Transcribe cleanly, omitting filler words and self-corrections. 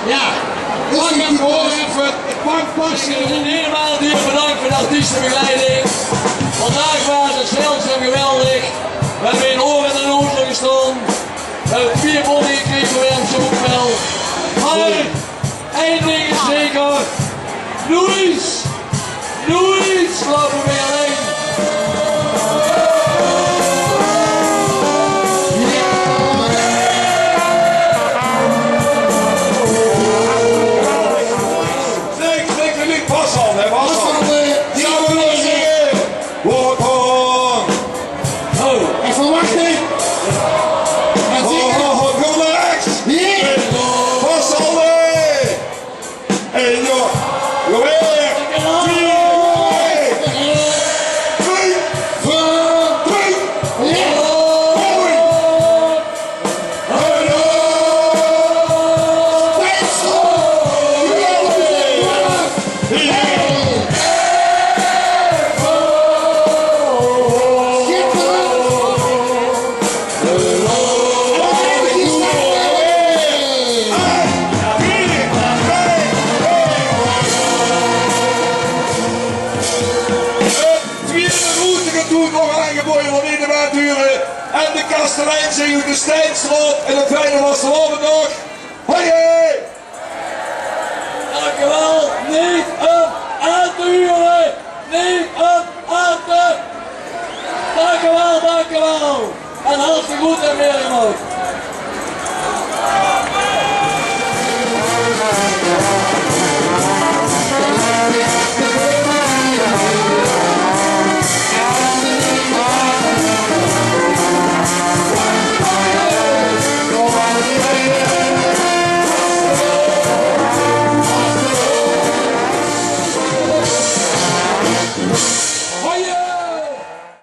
Ja, mag ik hem horen even het bankpasje. En helemaal diep bedankt voor de artiestenbegeleiding. Vandaag was het zelfs en geweldig. We hebben in oor en een oor gestaan. We hebben 4 bonnen gekregen voor hem ook wel. Maar één ding is zeker. Nooit lopen we weer alleen. nog aangeboden van in de Waardhuren. En de kastelein zingen de Steinstroot en het fijne was de nog. Hoi hoi! Dankjewel, niet op aan te huren, niet op aan te... Dankjewel, dankjewel. En hartstikke goed en weer omhoog.